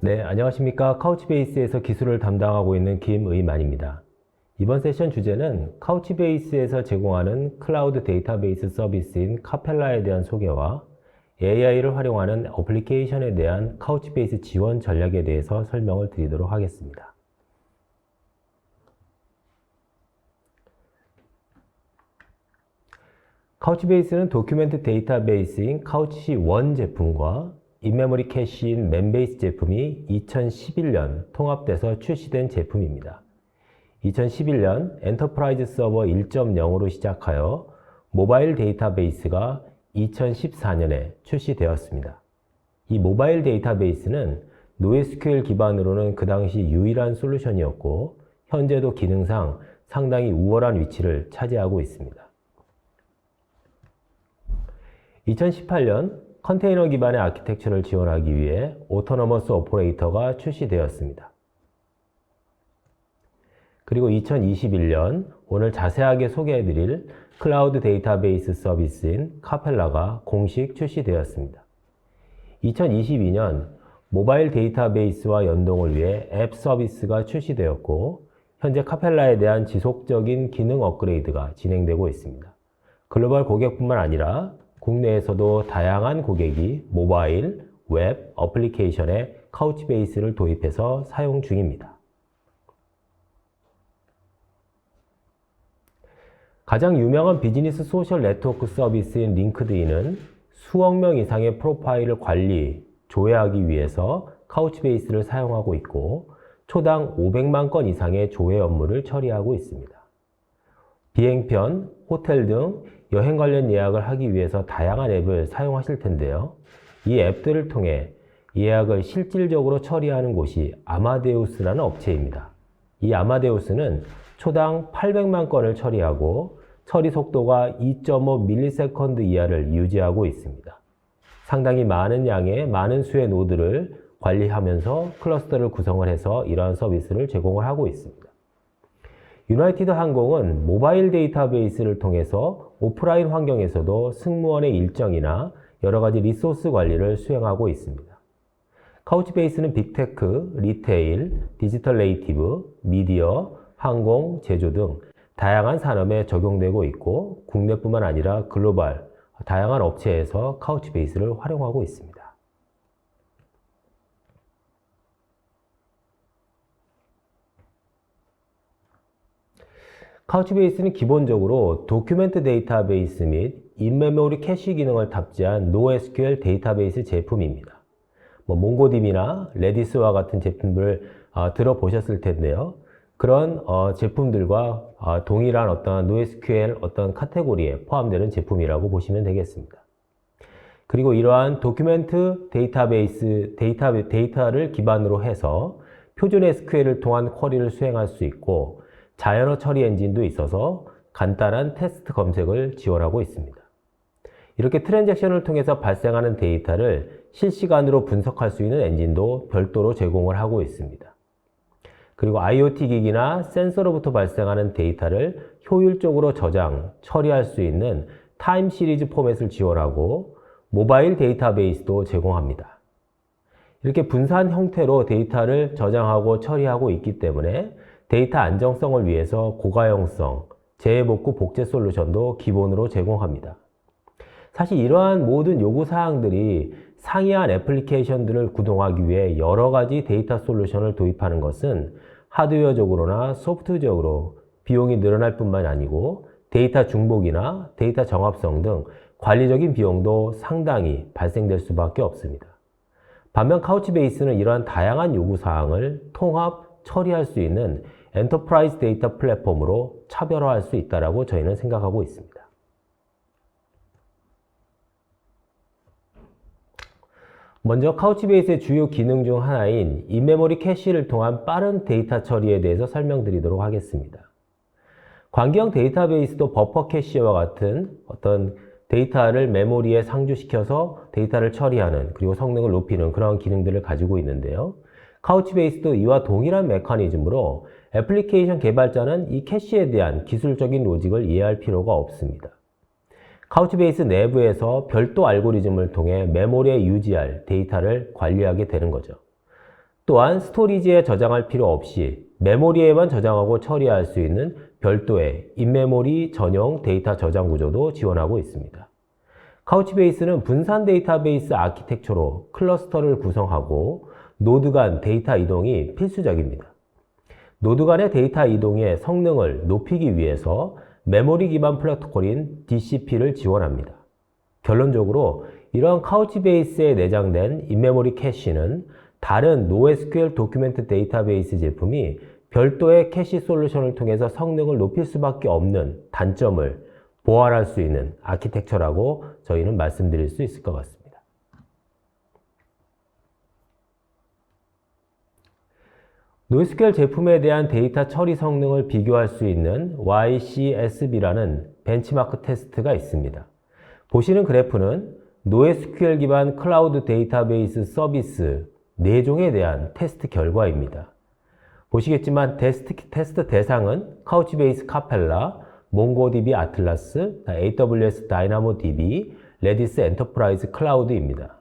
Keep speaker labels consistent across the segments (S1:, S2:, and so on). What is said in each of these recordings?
S1: 네, 안녕하십니까. 카우치베이스에서 기술을 담당하고 있는 김의만입니다. 이번 세션 주제는 카우치베이스에서 제공하는 클라우드 데이터베이스 서비스인 카펠라에 대한 소개와 AI를 활용하는 어플리케이션에 대한 카우치베이스 지원 전략에 대해서 설명을 드리도록 하겠습니다. 카우치베이스는 도큐멘트 데이터베이스인 카우치1 제품과 인메모리 캐시인 맨베이스 제품이 2011년 통합돼서 출시된 제품입니다. 2011년 엔터프라이즈 서버 1.0으로 시작하여 모바일 데이터베이스가 2014년에 출시되었습니다. 이 모바일 데이터베이스는 NoSQL 기반으로는 그 당시 유일한 솔루션이었고 현재도 기능상 상당히 우월한 위치를 차지하고 있습니다. 2018년 컨테이너 기반의 아키텍처를 지원하기 위해 오토노머스 오퍼레이터가 출시되었습니다. 그리고 2021년 오늘 자세하게 소개해드릴 클라우드 데이터베이스 서비스인 카펠라가 공식 출시되었습니다. 2022년 모바일 데이터베이스와 연동을 위해 앱 서비스가 출시되었고 현재 카펠라에 대한 지속적인 기능 업그레이드가 진행되고 있습니다. 글로벌 고객뿐만 아니라 국내에서도 다양한 고객이 모바일, 웹, 어플리케이션에 카우치베이스를 도입해서 사용 중입니다. 가장 유명한 비즈니스 소셜 네트워크 서비스인 링크드인은 수억 명 이상의 프로파일을 관리, 조회하기 위해서 카우치베이스를 사용하고 있고 초당 500만 건 이상의 조회 업무를 처리하고 있습니다. 비행편, 호텔 등 여행 관련 예약을 하기 위해서 다양한 앱을 사용하실 텐데요. 이 앱들을 통해 예약을 실질적으로 처리하는 곳이 아마데우스라는 업체입니다. 이 아마데우스는 초당 800만 건을 처리하고 처리 속도가 2.5ms 이하를 유지하고 있습니다. 상당히 많은 양의 많은 수의 노드를 관리하면서 클러스터를 구성을 해서 이러한 서비스를 제공을 하고 있습니다. 유나이티드 항공은 모바일 데이터베이스를 통해서 오프라인 환경에서도 승무원의 일정이나 여러 가지 리소스 관리를 수행하고 있습니다. 카우치베이스는 빅테크, 리테일, 디지털 네이티브, 미디어, 항공, 제조 등 다양한 산업에 적용되고 있고 국내뿐만 아니라 글로벌, 다양한 업체에서 카우치베이스를 활용하고 있습니다. 카우치베이스는 기본적으로 도큐멘트 데이터베이스 및 인메모리 캐시 기능을 탑재한 NoSQL 데이터베이스 제품입니다. 몽고디비나 레디스와 같은 제품들을 들어보셨을 텐데요. 그런 제품들과 동일한 어떤 NoSQL 어떤 카테고리에 포함되는 제품이라고 보시면 되겠습니다. 그리고 이러한 도큐멘트 데이터베이스 데이터를 기반으로 해서 표준 SQL을 통한 쿼리를 수행할 수 있고 자연어 처리 엔진도 있어서 간단한 테스트 검색을 지원하고 있습니다. 이렇게 트랜잭션을 통해서 발생하는 데이터를 실시간으로 분석할 수 있는 엔진도 별도로 제공을 하고 있습니다. 그리고 IoT 기기나 센서로부터 발생하는 데이터를 효율적으로 저장, 처리할 수 있는 타임 시리즈 포맷을 지원하고 모바일 데이터베이스도 제공합니다. 이렇게 분산 형태로 데이터를 저장하고 처리하고 있기 때문에 데이터 안정성을 위해서 고가용성, 재해복구 복제 솔루션도 기본으로 제공합니다. 사실 이러한 모든 요구사항들이 상이한 애플리케이션들을 구동하기 위해 여러 가지 데이터 솔루션을 도입하는 것은 하드웨어적으로나 소프트웨어적으로 비용이 늘어날 뿐만 아니고 데이터 중복이나 데이터 정합성 등 관리적인 비용도 상당히 발생될 수밖에 없습니다. 반면 카우치베이스는 이러한 다양한 요구사항을 통합, 처리할 수 있는 엔터프라이즈 데이터 플랫폼으로 차별화할 수 있다고 저희는 생각하고 있습니다. 먼저 카우치베이스의 주요 기능 중 하나인 인메모리 캐시를 통한 빠른 데이터 처리에 대해서 설명드리도록 하겠습니다. 관계형 데이터베이스도 버퍼 캐시와 같은 어떤 데이터를 메모리에 상주시켜서 데이터를 처리하는 그리고 성능을 높이는 그런 기능들을 가지고 있는데요. 카우치베이스도 이와 동일한 메커니즘으로 애플리케이션 개발자는 이 캐시에 대한 기술적인 로직을 이해할 필요가 없습니다. 카우치베이스 내부에서 별도 알고리즘을 통해 메모리에 유지할 데이터를 관리하게 되는 거죠. 또한 스토리지에 저장할 필요 없이 메모리에만 저장하고 처리할 수 있는 별도의 인메모리 전용 데이터 저장 구조도 지원하고 있습니다. 카우치베이스는 분산 데이터베이스 아키텍처로 클러스터를 구성하고 노드 간 데이터 이동이 필수적입니다. 노드 간의 데이터 이동의 성능을 높이기 위해서 메모리 기반 프로토콜인 DCP를 지원합니다. 결론적으로 이러한 카우치베이스에 내장된 인메모리 캐시는 다른 NoSQL 도큐멘트 데이터베이스 제품이 별도의 캐시 솔루션을 통해서 성능을 높일 수밖에 없는 단점을 보완할 수 있는 아키텍처라고 저희는 말씀드릴 수 있을 것 같습니다. NoSQL 제품에 대한 데이터 처리 성능을 비교할 수 있는 YCSB라는 벤치마크 테스트가 있습니다. 보시는 그래프는 NoSQL 기반 클라우드 데이터베이스 서비스 4종에 대한 테스트 결과입니다. 보시겠지만 테스트 대상은 카우치베이스 카펠라, 몽고DB 아틀라스, AWS 다이나모DB, 레디스 엔터프라이즈 클라우드입니다.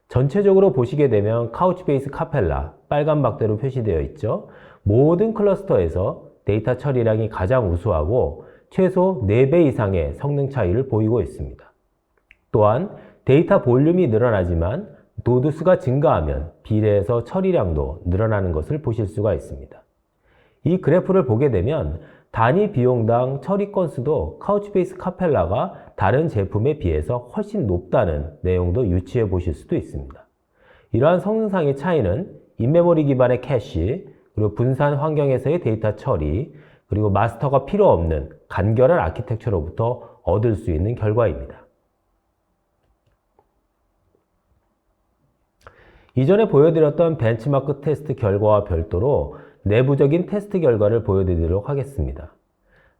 S1: 전체적으로 보시게 되면 카우치베이스 카펠라, 빨간 박대로 표시되어 있죠. 모든 클러스터에서 데이터 처리량이 가장 우수하고 최소 4배 이상의 성능 차이를 보이고 있습니다. 또한 데이터 볼륨이 늘어나지만 노드 수가 증가하면 비례해서 처리량도 늘어나는 것을 보실 수가 있습니다. 이 그래프를 보게 되면 단위 비용당 처리 건수도 카우치베이스 카펠라가 다른 제품에 비해서 훨씬 높다는 내용도 유추해 보실 수도 있습니다. 이러한 성능상의 차이는 인메모리 기반의 캐시, 그리고 분산 환경에서의 데이터 처리, 그리고 마스터가 필요 없는 간결한 아키텍처로부터 얻을 수 있는 결과입니다. 이전에 보여드렸던 벤치마크 테스트 결과와 별도로 내부적인 테스트 결과를 보여드리도록 하겠습니다.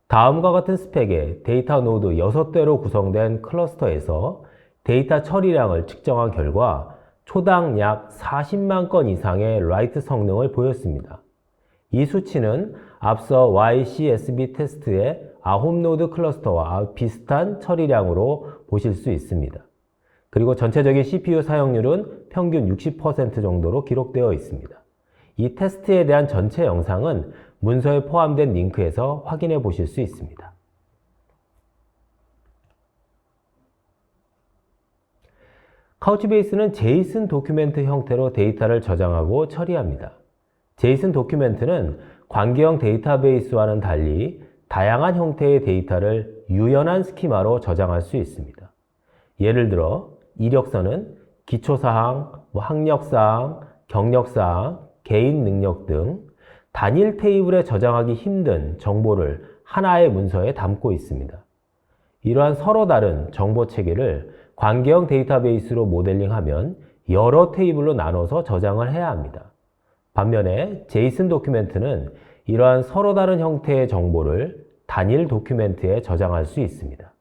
S1: 다음과 같은 스펙의 데이터 노드 6대로 구성된 클러스터에서 데이터 처리량을 측정한 결과 초당 약 40만 건 이상의 라이트 성능을 보였습니다. 이 수치는 앞서 YCSB 테스트의 9노드 클러스터와 비슷한 처리량으로 보실 수 있습니다. 그리고 전체적인 CPU 사용률은 평균 60% 정도로 기록되어 있습니다. 이 테스트에 대한 전체 영상은 문서에 포함된 링크에서 확인해 보실 수 있습니다. 카우치베이스는 제이슨 도큐멘트 형태로 데이터를 저장하고 처리합니다. 제이슨 도큐멘트는 관계형 데이터베이스와는 달리 다양한 형태의 데이터를 유연한 스키마로 저장할 수 있습니다. 예를 들어 이력서는 기초사항, 학력사항, 경력사항, 개인 능력 등 단일 테이블에 저장하기 힘든 정보를 하나의 문서에 담고 있습니다. 이러한 서로 다른 정보 체계를 관계형 데이터베이스로 모델링하면 여러 테이블로 나눠서 저장을 해야 합니다. 반면에 제이슨 도큐멘트는 이러한 서로 다른 형태의 정보를 단일 도큐멘트에 저장할 수 있습니다.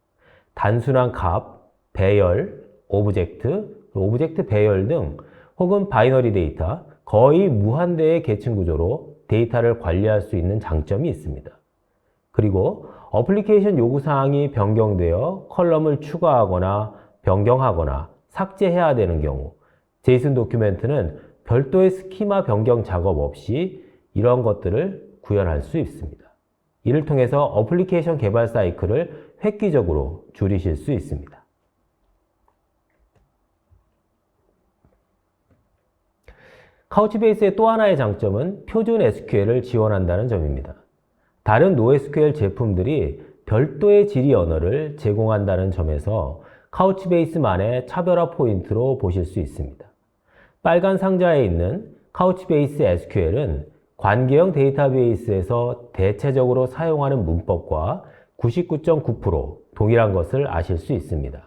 S1: 단순한 값, 배열, 오브젝트 배열 등 혹은 바이너리 데이터, 거의 무한대의 계층 구조로 데이터를 관리할 수 있는 장점이 있습니다. 그리고 어플리케이션 요구사항이 변경되어 컬럼을 추가하거나 변경하거나 삭제해야 되는 경우 제이슨 도큐멘트는 별도의 스키마 변경 작업 없이 이런 것들을 구현할 수 있습니다. 이를 통해서 어플리케이션 개발 사이클을 획기적으로 줄이실 수 있습니다. 카우치베이스의 또 하나의 장점은 표준 SQL을 지원한다는 점입니다. 다른 NoSQL 제품들이 별도의 지리 언어를 제공한다는 점에서 카우치베이스만의 차별화 포인트로 보실 수 있습니다. 빨간 상자에 있는 카우치베이스 SQL은 관계형 데이터베이스에서 대체적으로 사용하는 문법과 99.9% 동일한 것을 아실 수 있습니다.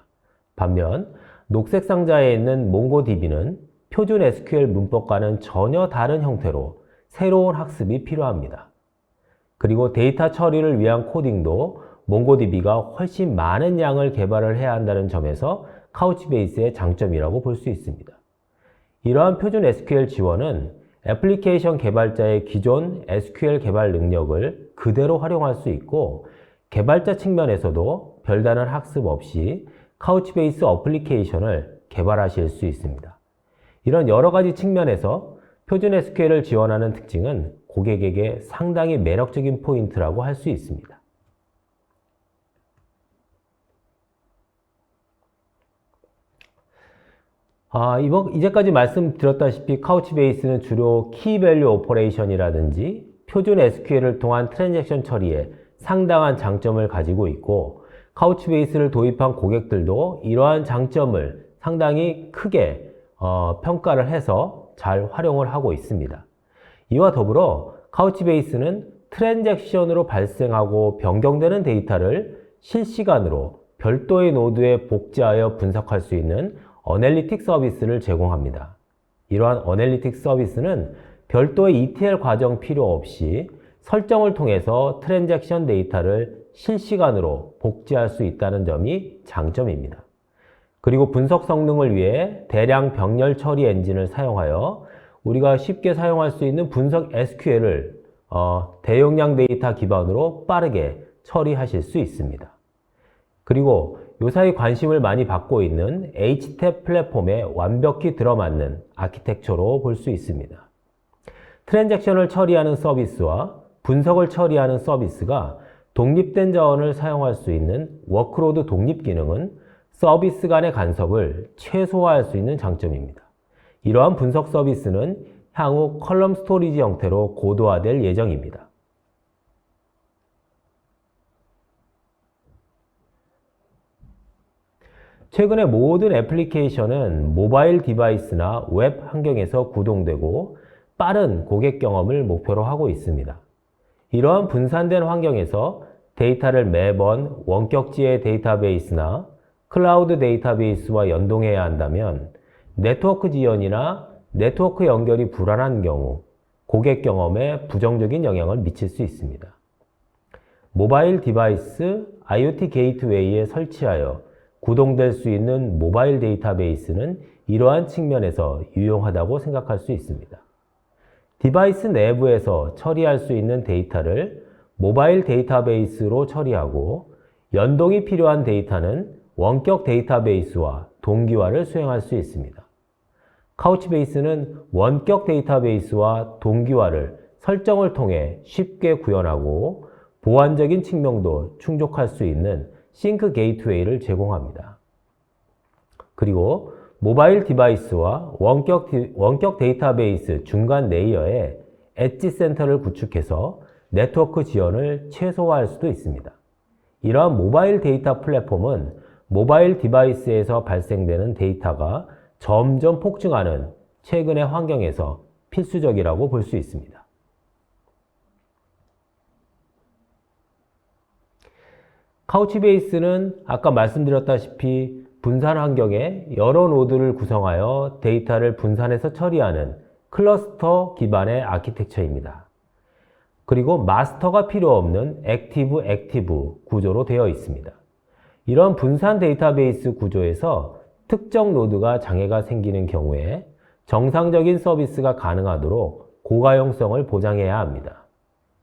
S1: 반면 녹색 상자에 있는 몽고DB는 표준 SQL 문법과는 전혀 다른 형태로 새로운 학습이 필요합니다. 그리고 데이터 처리를 위한 코딩도 몽고DB가 훨씬 많은 양을 개발을 해야 한다는 점에서 카우치베이스의 장점이라고 볼 수 있습니다. 이러한 표준 SQL 지원은 애플리케이션 개발자의 기존 SQL 개발 능력을 그대로 활용할 수 있고 개발자 측면에서도 별다른 학습 없이 카우치베이스 어플리케이션을 개발하실 수 있습니다. 이런 여러 가지 측면에서 표준 SQL을 지원하는 특징은 고객에게 상당히 매력적인 포인트라고 할 수 있습니다. 이제까지 말씀드렸다시피 카우치베이스는 주로 키밸류 오퍼레이션이라든지 표준 SQL을 통한 트랜잭션 처리에 상당한 장점을 가지고 있고, 카우치베이스를 도입한 고객들도 이러한 장점을 상당히 크게 평가를 해서 잘 활용을 하고 있습니다. 이와 더불어 카우치베이스는 트랜잭션으로 발생하고 변경되는 데이터를 실시간으로 별도의 노드에 복제하여 분석할 수 있는 어널리틱 서비스를 제공합니다. 이러한 어널리틱 서비스는 별도의 ETL 과정 필요 없이 설정을 통해서 트랜잭션 데이터를 실시간으로 복제할 수 있다는 점이 장점입니다. 그리고 분석 성능을 위해 대량 병렬 처리 엔진을 사용하여 우리가 쉽게 사용할 수 있는 분석 SQL을 대용량 데이터 기반으로 빠르게 처리하실 수 있습니다. 그리고 요사이 관심을 많이 받고 있는 HTAP 플랫폼에 완벽히 들어맞는 아키텍처로 볼 수 있습니다. 트랜잭션을 처리하는 서비스와 분석을 처리하는 서비스가 독립된 자원을 사용할 수 있는 워크로드 독립 기능은 서비스 간의 간섭을 최소화할 수 있는 장점입니다. 이러한 분석 서비스는 향후 컬럼 스토리지 형태로 고도화될 예정입니다. 최근에 모든 애플리케이션은 모바일 디바이스나 웹 환경에서 구동되고 빠른 고객 경험을 목표로 하고 있습니다. 이러한 분산된 환경에서 데이터를 매번 원격지의 데이터베이스나 클라우드 데이터베이스와 연동해야 한다면 네트워크 지연이나 네트워크 연결이 불안한 경우 고객 경험에 부정적인 영향을 미칠 수 있습니다. 모바일 디바이스 IoT 게이트웨이에 설치하여 구동될 수 있는 모바일 데이터베이스는 이러한 측면에서 유용하다고 생각할 수 있습니다. 디바이스 내부에서 처리할 수 있는 데이터를 모바일 데이터베이스로 처리하고 연동이 필요한 데이터는 원격 데이터베이스와 동기화를 수행할 수 있습니다. 카우치베이스는 원격 데이터베이스와 동기화를 설정을 통해 쉽게 구현하고 보안적인 측면도 충족할 수 있는 싱크 게이트웨이를 제공합니다. 그리고 모바일 디바이스와 원격 데이터베이스 중간 레이어에 엣지 센터를 구축해서 네트워크 지연을 최소화할 수도 있습니다. 이러한 모바일 데이터 플랫폼은 모바일 디바이스에서 발생되는 데이터가 점점 폭증하는 최근의 환경에서 필수적이라고 볼 수 있습니다. 카우치베이스는 아까 말씀드렸다시피 분산 환경에 여러 노드를 구성하여 데이터를 분산해서 처리하는 클러스터 기반의 아키텍처입니다. 그리고 마스터가 필요 없는 액티브 구조로 되어 있습니다. 이런 분산 데이터베이스 구조에서 특정 노드가 장애가 생기는 경우에 정상적인 서비스가 가능하도록 고가용성을 보장해야 합니다.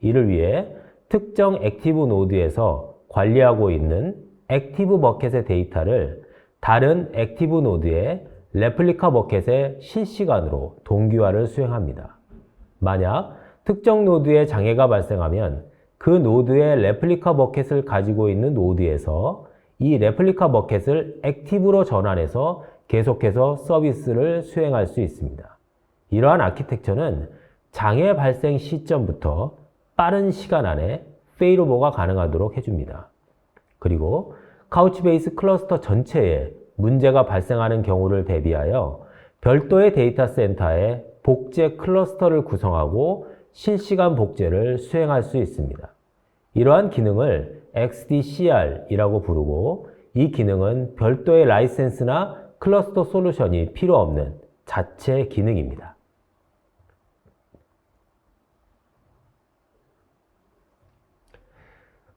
S1: 이를 위해 특정 액티브 노드에서 관리하고 있는 액티브 버켓의 데이터를 다른 액티브 노드의 레플리카 버켓에 실시간으로 동기화를 수행합니다. 만약 특정 노드에 장애가 발생하면 그 노드의 레플리카 버켓을 가지고 있는 노드에서 이 레플리카 버켓을 액티브로 전환해서 계속해서 서비스를 수행할 수 있습니다. 이러한 아키텍처는 장애 발생 시점부터 빠른 시간 안에 페일오버가 가능하도록 해줍니다. 그리고 카우치베이스 클러스터 전체에 문제가 발생하는 경우를 대비하여 별도의 데이터 센터에 복제 클러스터를 구성하고 실시간 복제를 수행할 수 있습니다. 이러한 기능을 XDCR이라고 부르고 이 기능은 별도의 라이센스나 클러스터 솔루션이 필요 없는 자체 기능입니다.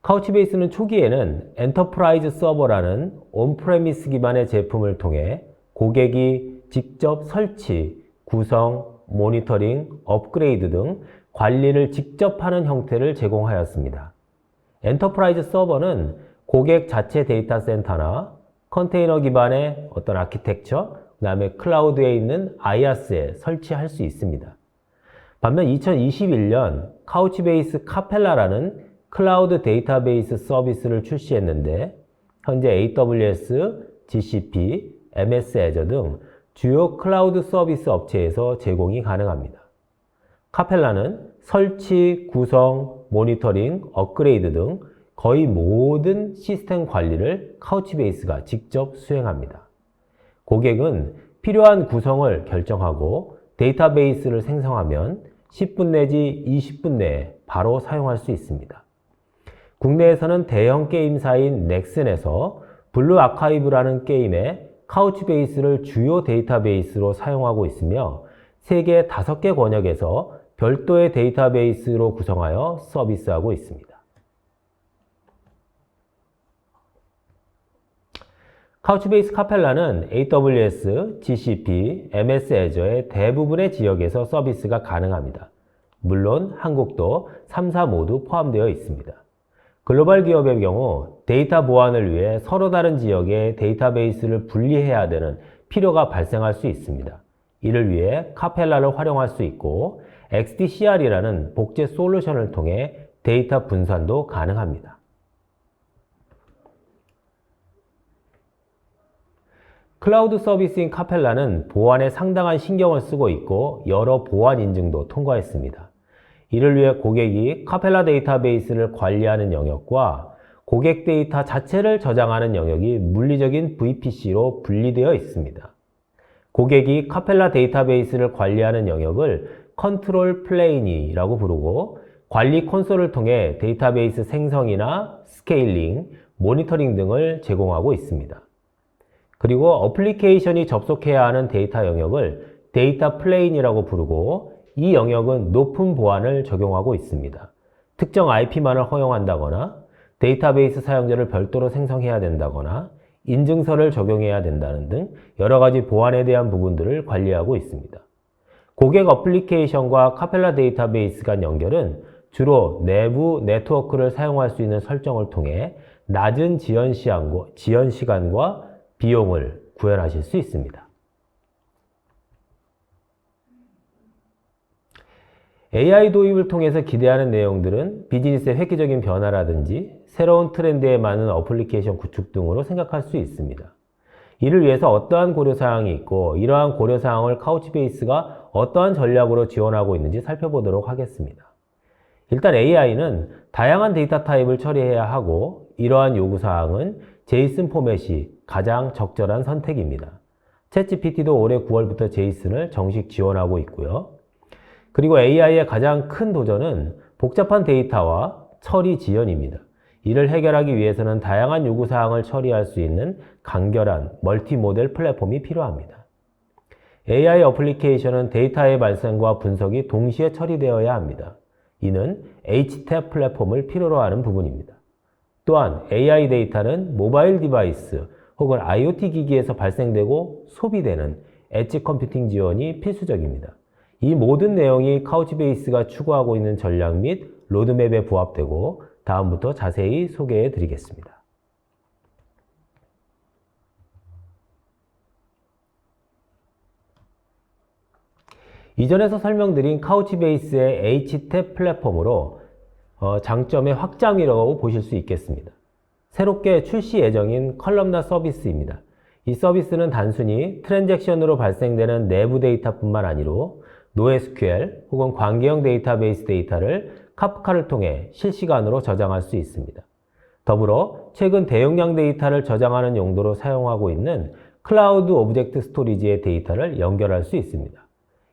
S1: 카우치베이스는 초기에는 엔터프라이즈 서버라는 온프레미스 기반의 제품을 통해 고객이 직접 설치, 구성, 모니터링, 업그레이드 등 관리를 직접 하는 형태를 제공하였습니다. 엔터프라이즈 서버는 고객 자체 데이터 센터나 컨테이너 기반의 어떤 아키텍처, 그 다음에 클라우드에 있는 IaaS에 설치할 수 있습니다. 반면 2021년 카우치베이스 카펠라라는 클라우드 데이터베이스 서비스를 출시했는데 현재 AWS, GCP, MS 애저 등 주요 클라우드 서비스 업체에서 제공이 가능합니다. 카펠라는 설치, 구성, 모니터링, 업그레이드 등 거의 모든 시스템 관리를 카우치베이스가 직접 수행합니다. 고객은 필요한 구성을 결정하고 데이터베이스를 생성하면 10분 내지 20분 내에 바로 사용할 수 있습니다. 국내에서는 대형 게임사인 넥슨에서 블루 아카이브라는 게임에 카우치베이스를 주요 데이터베이스로 사용하고 있으며 세계 5개 권역에서 별도의 데이터베이스로 구성하여 서비스하고 있습니다. 카우치베이스 카펠라는 AWS, GCP, MS 애저의 대부분의 지역에서 서비스가 가능합니다. 물론 한국도 3사 모두 포함되어 있습니다. 글로벌 기업의 경우 데이터 보안을 위해 서로 다른 지역의 데이터베이스를 분리해야 되는 필요가 발생할 수 있습니다. 이를 위해 카펠라를 활용할 수 있고 XDCR이라는 복제 솔루션을 통해 데이터 분산도 가능합니다. 클라우드 서비스인 카펠라는 보안에 상당한 신경을 쓰고 있고 여러 보안 인증도 통과했습니다. 이를 위해 고객이 카펠라 데이터베이스를 관리하는 영역과 고객 데이터 자체를 저장하는 영역이 물리적인 VPC로 분리되어 있습니다. 고객이 카펠라 데이터베이스를 관리하는 영역을 컨트롤 플레인이라고 부르고 관리 콘솔을 통해 데이터베이스 생성이나 스케일링, 모니터링 등을 제공하고 있습니다. 그리고 어플리케이션이 접속해야 하는 데이터 영역을 데이터 플레인이라고 부르고 이 영역은 높은 보안을 적용하고 있습니다. 특정 IP만을 허용한다거나 데이터베이스 사용자를 별도로 생성해야 된다거나 인증서를 적용해야 된다는 등 여러 가지 보안에 대한 부분들을 관리하고 있습니다. 고객 어플리케이션과 카펠라 데이터베이스 간 연결은 주로 내부 네트워크를 사용할 수 있는 설정을 통해 낮은 지연 시간과 비용을 구현하실 수 있습니다. AI 도입을 통해서 기대하는 내용들은 비즈니스의 획기적인 변화라든지 새로운 트렌드에 맞는 어플리케이션 구축 등으로 생각할 수 있습니다. 이를 위해서 어떠한 고려사항이 있고 이러한 고려사항을 카우치베이스가 어떠한 전략으로 지원하고 있는지 살펴보도록 하겠습니다. 일단 AI는 다양한 데이터 타입을 처리해야 하고 이러한 요구사항은 제이슨 포맷이 가장 적절한 선택입니다. 챗GPT도 올해 9월부터 제이슨을 정식 지원하고 있고요. 그리고 AI의 가장 큰 도전은 복잡한 데이터와 처리 지연입니다. 이를 해결하기 위해서는 다양한 요구사항을 처리할 수 있는 간결한 멀티모델 플랫폼이 필요합니다. AI 어플리케이션은 데이터의 발생과 분석이 동시에 처리되어야 합니다. 이는 HTAP 플랫폼을 필요로 하는 부분입니다. 또한 AI 데이터는 모바일 디바이스 혹은 IoT 기기에서 발생되고 소비되는 엣지 컴퓨팅 지원이 필수적입니다. 이 모든 내용이 카우치베이스가 추구하고 있는 전략 및 로드맵에 부합되고 다음부터 자세히 소개해 드리겠습니다. 이전에서 설명드린 카우치베이스의 HTAP 플랫폼으로 장점의 확장이라고 보실 수 있겠습니다. 새롭게 출시 예정인 컬럼나 서비스입니다. 이 서비스는 단순히 트랜잭션으로 발생되는 내부 데이터뿐만 아니로 NoSQL 혹은 관계형 데이터베이스 데이터를 카프카를 통해 실시간으로 저장할 수 있습니다. 더불어 최근 대용량 데이터를 저장하는 용도로 사용하고 있는 클라우드 오브젝트 스토리지의 데이터를 연결할 수 있습니다.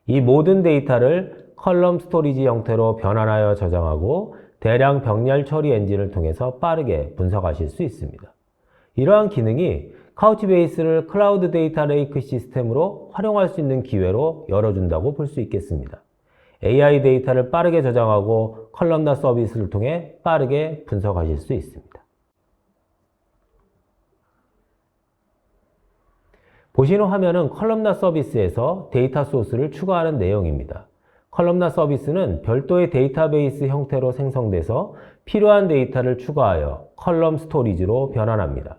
S1: 이 모든 데이터를 컬럼 스토리지 형태로 변환하여 저장하고 대량 병렬 처리 엔진을 통해서 빠르게 분석하실 수 있습니다. 이러한 기능이 카우치베이스를 클라우드 데이터 레이크 시스템으로 활용할 수 있는 기회로 열어준다고 볼 수 있겠습니다. AI 데이터를 빠르게 저장하고 컬럼나 서비스를 통해 빠르게 분석하실 수 있습니다. 보시는 화면은 컬럼나 서비스에서 데이터 소스를 추가하는 내용입니다. 컬럼나 서비스는 별도의 데이터베이스 형태로 생성돼서 필요한 데이터를 추가하여 컬럼 스토리지로 변환합니다.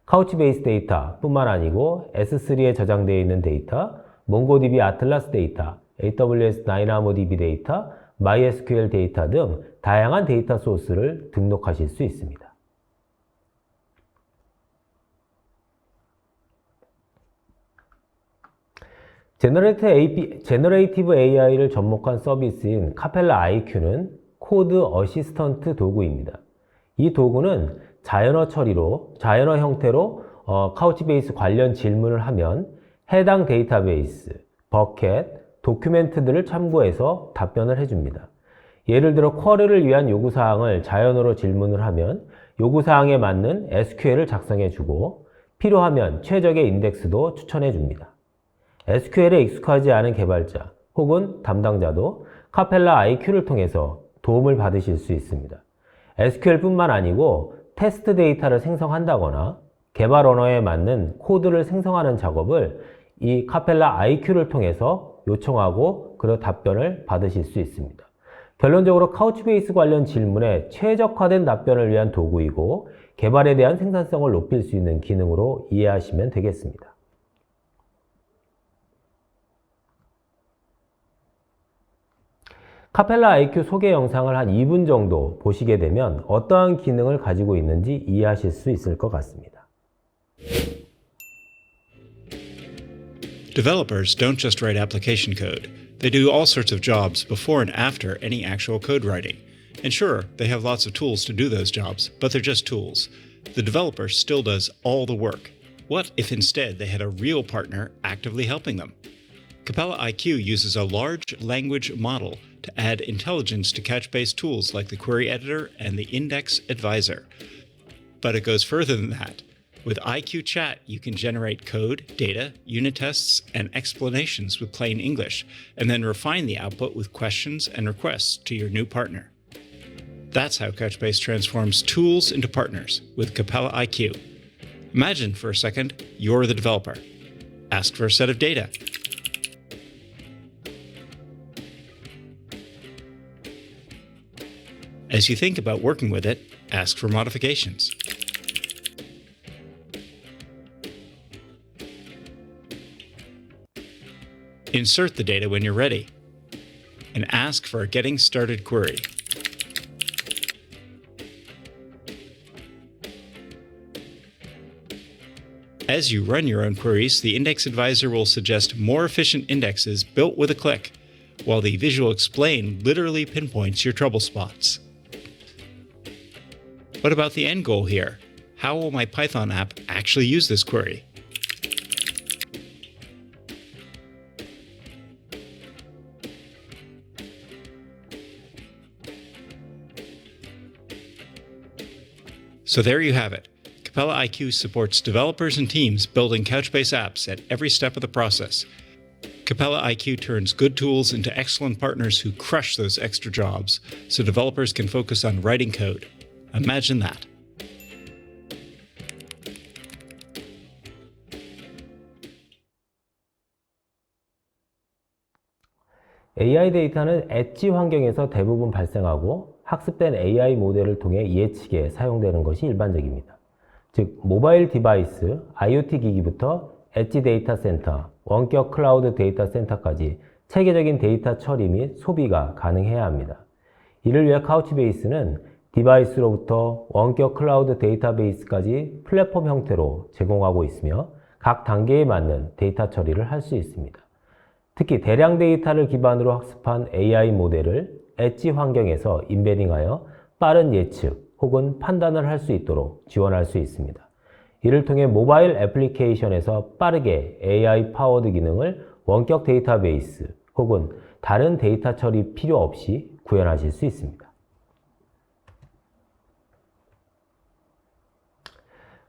S1: 카우치베이스 데이터 뿐만 아니고 S3에 저장되어 있는 데이터, 몽고DB 아틀라스 데이터, AWS DynamoDB 데이터, MySQL 데이터 등 다양한 데이터 소스를 등록하실 수 있습니다. 제너레이티브 AI를 접목한 서비스인 카펠라 IQ는 코드 어시스턴트 도구입니다. 이 도구는 자연어 형태로 카우치베이스 관련 질문을 하면 해당 데이터베이스, 버켓, 도큐멘트들을 참고해서 답변을 해줍니다. 예를 들어 쿼리를 위한 요구사항을 자연어로 질문을 하면 요구사항에 맞는 SQL을 작성해주고 필요하면 최적의 인덱스도 추천해줍니다. SQL에 익숙하지 않은 개발자 혹은 담당자도 카펠라 IQ를 통해서 도움을 받으실 수 있습니다. SQL뿐만 아니고 테스트 데이터를 생성한다거나 개발 언어에 맞는 코드를 생성하는 작업을 이 카펠라 IQ를 통해서 요청하고 그 답변을 받으실 수 있습니다. 결론적으로 카우치베이스 관련 질문에 최적화된 답변을 위한 도구이고 개발에 대한 생산성을 높일 수 있는 기능으로 이해하시면 되겠습니다. 카펠라 IQ 소개 영상을 한 2분 정도 보시게 되면 어떠한 기능을 가지고 있는지 이해하실 수 있을 것 같습니다.
S2: Developers don't just write application code. They do all sorts of jobs before and after any actual code writing. And sure, they have lots of tools to do those jobs, but they're just tools. The developer still does all the work. What if instead they had a real partner actively helping them? Capella IQ uses a large language model to add intelligence to Couchbase tools like the Query Editor and the Index Advisor. But it goes further than that. With IQ Chat, you can generate code, data, unit tests, and explanations with plain English, and then refine the output with questions and requests to your new partner. That's how Couchbase transforms tools into partners with Capella IQ. Imagine for a second you're the developer. Ask for a set of data. As you think about working with it, ask for modifications. Insert the data when you're ready, and ask for a getting started query. As you run your own queries, the Index Advisor will suggest more efficient indexes built with a click, while the Visual Explain literally pinpoints your trouble spots. What about the end goal here? How will my Python app actually use this query? So there you have it. Capella IQ supports developers and teams building Couchbase apps at every step of the process. Capella IQ turns good tools into excellent partners who crush those extra jobs so developers can focus on writing code. Imagine that.
S1: AI 데이터는 엣지 환경에서 대부분 발생하고 학습된 AI 모델을 통해 예측에 사용되는 것이 일반적입니다. 즉, 모바일 디바이스, IoT 기기부터 엣지 데이터 센터, 원격 클라우드 데이터 센터까지 체계적인 데이터 처리 및 소비가 가능해야 합니다. 이를 위해 카우치베이스는 디바이스로부터 원격 클라우드 데이터베이스까지 플랫폼 형태로 제공하고 있으며 각 단계에 맞는 데이터 처리를 할 수 있습니다. 특히 대량 데이터를 기반으로 학습한 AI 모델을 엣지 환경에서 인베딩하여 빠른 예측 혹은 판단을 할 수 있도록 지원할 수 있습니다. 이를 통해 모바일 애플리케이션에서 빠르게 AI 파워드 기능을 원격 데이터베이스 혹은 다른 데이터 처리 필요 없이 구현하실 수 있습니다.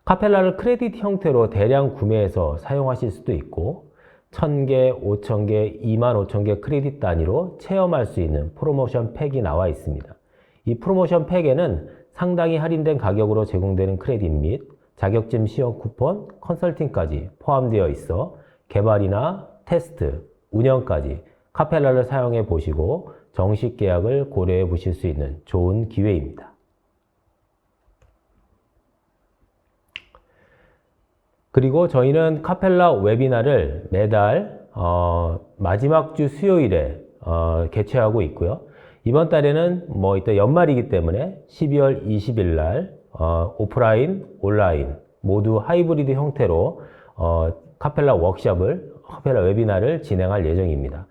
S1: 카펠라를 크레딧 형태로 대량 구매해서 사용하실 수도 있고 1000개, 5000개, 25000개 크레딧 단위로 체험할 수 있는 프로모션 팩이 나와 있습니다. 이 프로모션 팩에는 상당히 할인된 가격으로 제공되는 크레딧 및 자격증 시험 쿠폰, 컨설팅까지 포함되어 있어 개발이나 테스트, 운영까지 카펠라를 사용해 보시고 정식 계약을 고려해 보실 수 있는 좋은 기회입니다. 그리고 저희는 카펠라 웨비나를 매달 마지막 주 수요일에 개최하고 있고요. 이번 달에는 뭐 이따 연말이기 때문에 12월 20일 날 오프라인, 온라인 모두 하이브리드 형태로 카펠라 워크숍을, 카펠라 웨비나를 진행할 예정입니다.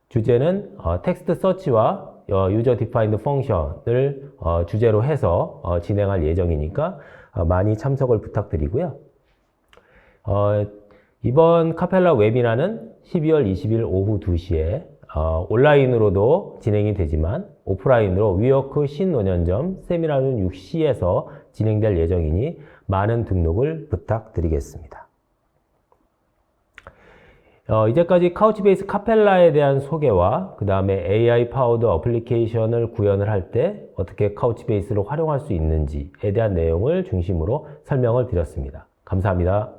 S1: 주제는 텍스트 서치와 유저 디파인드 펑션을 주제로 해서 진행할 예정이니까 많이 참석을 부탁드리고요. 이번 카펠라 웨비나는 12월 20일 오후 2시에 온라인으로도 진행이 되지만 오프라인으로 위워크 신논현점 세미나룸 6C에서 진행될 예정이니 많은 등록을 부탁드리겠습니다. 이제까지 카우치베이스 카펠라에 대한 소개와 그 다음에 AI 파워드 어플리케이션을 구현을 할 때 어떻게 카우치베이스를 활용할 수 있는지에 대한 내용을 중심으로 설명을 드렸습니다. 감사합니다.